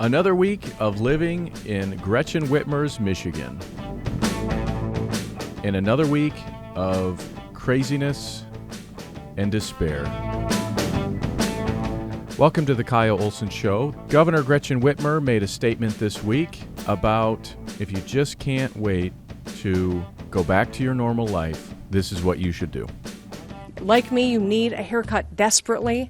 Another week of living in Gretchen Whitmer's Michigan. And another week of craziness and despair. Welcome to the Kyle Olson Show. Governor Gretchen Whitmer made a statement this week about if you just can't wait to go back to your normal life, this is what you should do. Like me, you need a haircut desperately.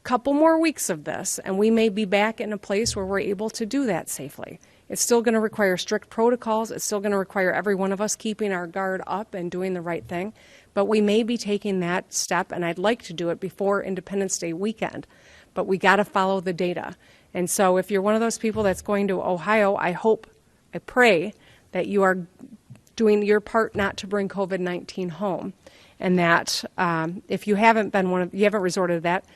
Couple more weeks of this, and we may be back in a place where we're able to do that safely. It's still going to require strict protocols. It's still going to require every one of us keeping our guard up and doing the right thing. But we may be taking that step, and I'd like to do it before Independence Day weekend. But we got to follow the data. And so if you're one of those people that's going to Ohio, I pray that you are doing your part not to bring COVID-19 home. And that if you haven't resorted to that,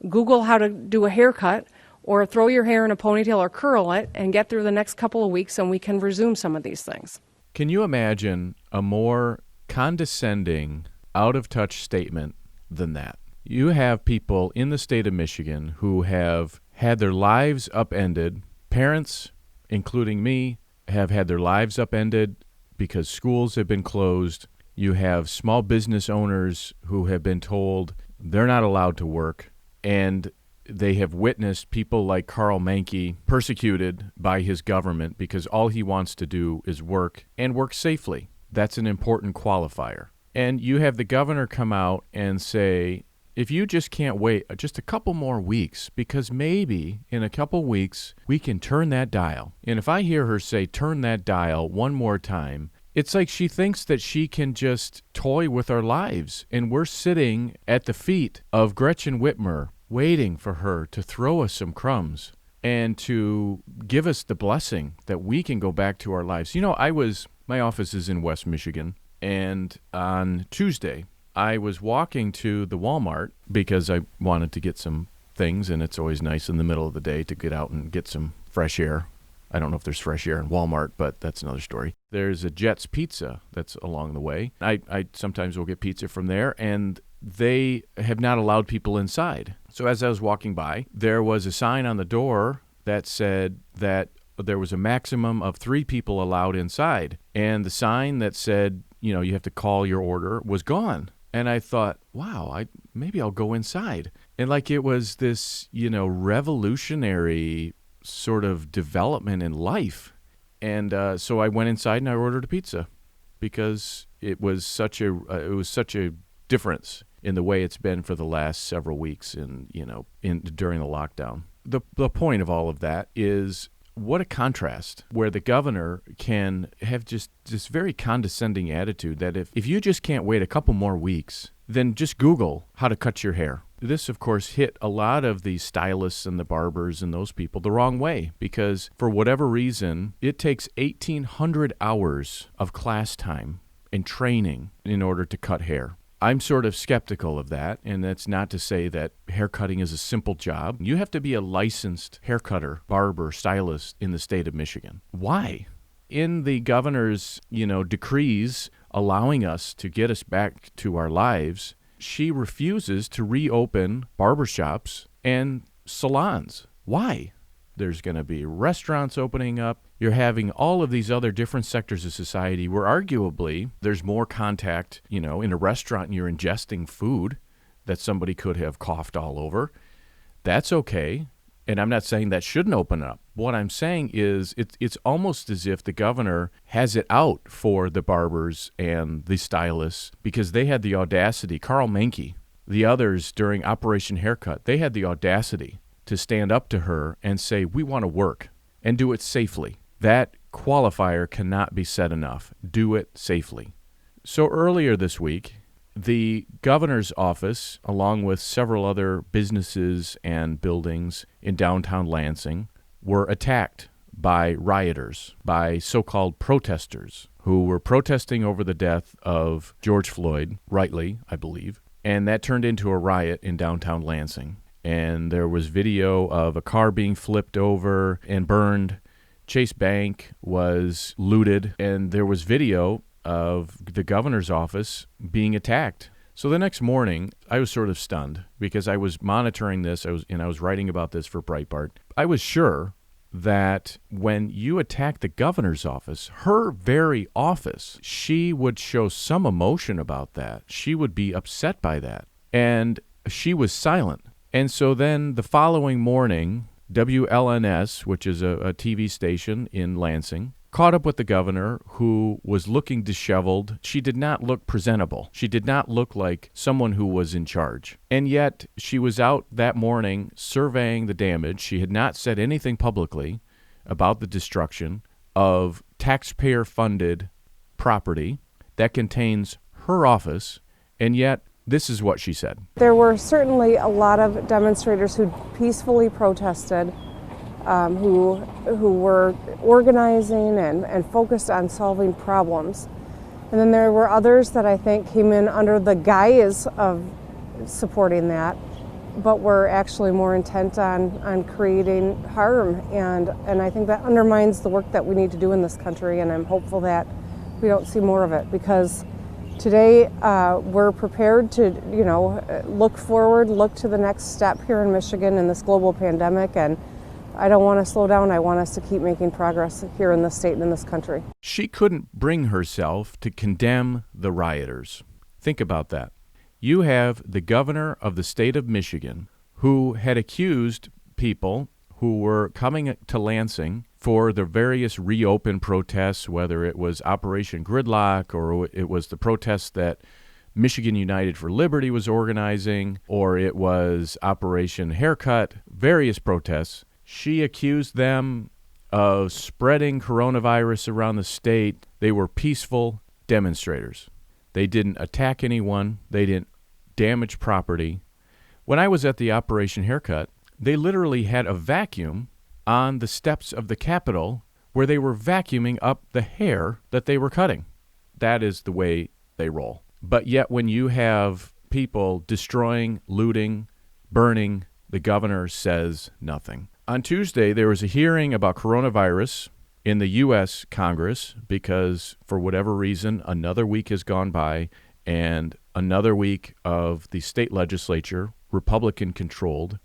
Google how to do a haircut or throw your hair in a ponytail or curl it and get through the next couple of weeks and we can resume some of these things. Can you imagine a more condescending, out-of-touch statement than that? You have people in the state of Michigan who have had their lives upended. Parents, including me, have had their lives upended because schools have been closed. You have small business owners who have been told they're not allowed to work. And they have witnessed people like Carl Mankey persecuted by his government because all he wants to do is work and work safely. That's an important qualifier. And you have the governor come out and say, if you just can't wait just a couple more weeks, because maybe in a couple weeks we can turn that dial. And if I hear her say turn that dial one more time, it's like she thinks that she can just toy with our lives, and we're sitting at the feet of Gretchen Whitmer, waiting for her to throw us some crumbs and to give us the blessing that we can go back to our lives. You know, my office is in West Michigan, and on Tuesday, I was walking to the Walmart because I wanted to get some things, and it's always nice in the middle of the day to get out and get some fresh air. I don't know if there's fresh air in Walmart, but that's another story. There's a Jet's Pizza that's along the way. I sometimes will get pizza from there, and they have not allowed people inside. So as I was walking by, there was a sign on the door that said that there was a maximum of 3 people allowed inside. And the sign that said, you have to call your order was gone. And I thought, wow, maybe I'll go inside. And like it was this, revolutionary sort of development in life. And so I went inside and I ordered a pizza because it was such a difference in the way it's been for the last several weeks during the lockdown. The point of all of that is what a contrast where the governor can have just this very condescending attitude that if you just can't wait a couple more weeks, then just Google how to cut your hair. This, of course, hit a lot of the stylists and the barbers and those people the wrong way because for whatever reason, it takes 1,800 hours of class time and training in order to cut hair. I'm sort of skeptical of that, and that's not to say that haircutting is a simple job. You have to be a licensed haircutter, barber, stylist in the state of Michigan. Why? In the governor's, decrees allowing us to get us back to our lives, she refuses to reopen barbershops and salons. Why? There's going to be restaurants opening up. You're having all of these other different sectors of society where arguably there's more contact, in a restaurant and you're ingesting food that somebody could have coughed all over. That's okay. And I'm not saying that shouldn't open up. What I'm saying is it's almost as if the governor has it out for the barbers and the stylists because they had the audacity, Carl Mankey, the others during Operation Haircut, they had the audacity to stand up to her and say, we want to work and do it safely. That qualifier cannot be said enough. Do it safely. So earlier this week, the governor's office, along with several other businesses and buildings in downtown Lansing, were attacked by rioters, by so-called protesters who were protesting over the death of George Floyd, rightly, I believe, and that turned into a riot in downtown Lansing. And there was video of a car being flipped over and burned. Chase Bank was looted, and there was video of the governor's office being attacked. So the next morning, I was sort of stunned because I was monitoring this. I was writing about this for Breitbart. I was sure that when you attack the governor's office, her very office, she would show some emotion about that. She would be upset by that. And she was silent. And so then the following morning, WLNS, which is a TV station in Lansing, caught up with the governor, who was looking disheveled. She did not look presentable. She did not look like someone who was in charge. And yet she was out that morning surveying the damage. She had not said anything publicly about the destruction of taxpayer-funded property that contains her office, and yet this is what she said. There were certainly a lot of demonstrators who peacefully protested, who were organizing and focused on solving problems. And then there were others that I think came in under the guise of supporting that, but were actually more intent on creating harm. And I think that undermines the work that we need to do in this country, and I'm hopeful that we don't see more of it, because today we're prepared to, look forward, look to the next step here in Michigan in this global pandemic, and I don't want to slow down. I want us to keep making progress here in this state and in this country. She couldn't bring herself to condemn the rioters. Think about that. You have the governor of the state of Michigan who had accused people who were coming to Lansing for the various reopen protests, whether it was Operation Gridlock or it was the protests that Michigan United for Liberty was organizing, or it was Operation Haircut, various protests. She accused them of spreading coronavirus around the state. They were peaceful demonstrators. They didn't attack anyone. They didn't damage property. When I was at the Operation Haircut, they literally had a vacuum on the steps of the Capitol where they were vacuuming up the hair that they were cutting. That is the way they roll. But yet when you have people destroying, looting, burning, the governor says nothing. On Tuesday, there was a hearing about coronavirus in the U.S. Congress because, for whatever reason, another week has gone by and another week of the state legislature, Republican-controlled,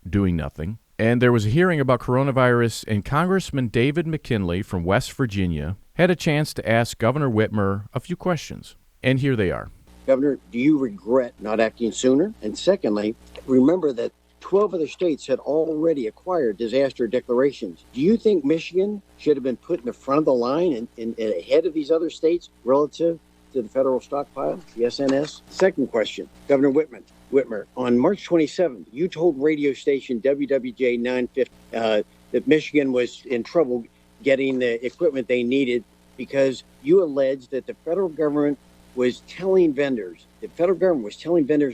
doing nothing. And there was a hearing about coronavirus, and Congressman David McKinley from West Virginia had a chance to ask Governor Whitmer a few questions. And here they are. Governor, do you regret not acting sooner? And secondly, remember that 12 other states had already acquired disaster declarations. Do you think Michigan should have been put in the front of the line and ahead of these other states relative to the federal stockpile, the SNS? Second question, Governor Whitmer, on March 27th, you told radio station WWJ 950 that Michigan was in trouble getting the equipment they needed because you alleged that the federal government was telling vendors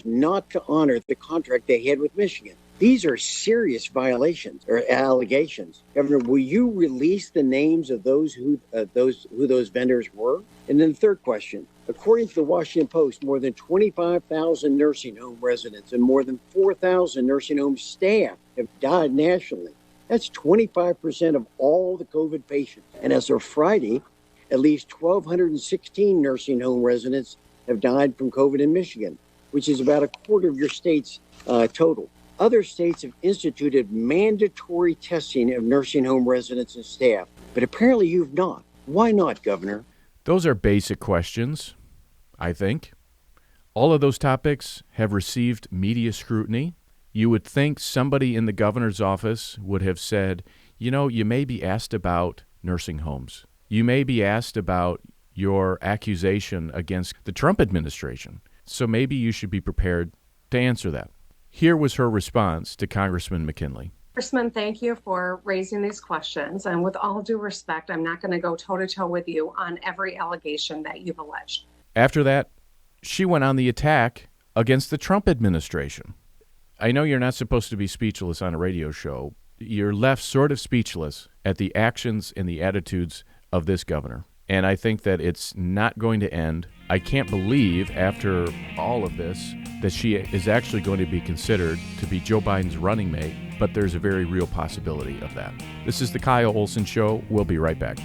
not to honor the contract they had with Michigan. These are serious violations or allegations. Governor, will you release the names of who those vendors were? And then the third question, according to the Washington Post, more than 25,000 nursing home residents and more than 4,000 nursing home staff have died nationally. That's 25% of all the COVID patients. And as of Friday, at least 1,216 nursing home residents have died from COVID in Michigan, which is about a quarter of your state's total. Other states have instituted mandatory testing of nursing home residents and staff, but apparently you've not. Why not, Governor? Those are basic questions, I think. All of those topics have received media scrutiny. You would think somebody in the governor's office would have said, you may be asked about nursing homes. You may be asked about your accusation against the Trump administration. So maybe you should be prepared to answer that. Here was her response to Congressman McKinley. Congressman, thank you for raising these questions. And with all due respect, I'm not going to go toe-to-toe with you on every allegation that you've alleged. After that, she went on the attack against the Trump administration. I know you're not supposed to be speechless on a radio show. You're left sort of speechless at the actions and the attitudes of this governor. And I think that it's not going to end. I can't believe, after all of this, that she is actually going to be considered to be Joe Biden's running mate, but there's a very real possibility of that. This is the Kyle Olson Show. We'll be right back.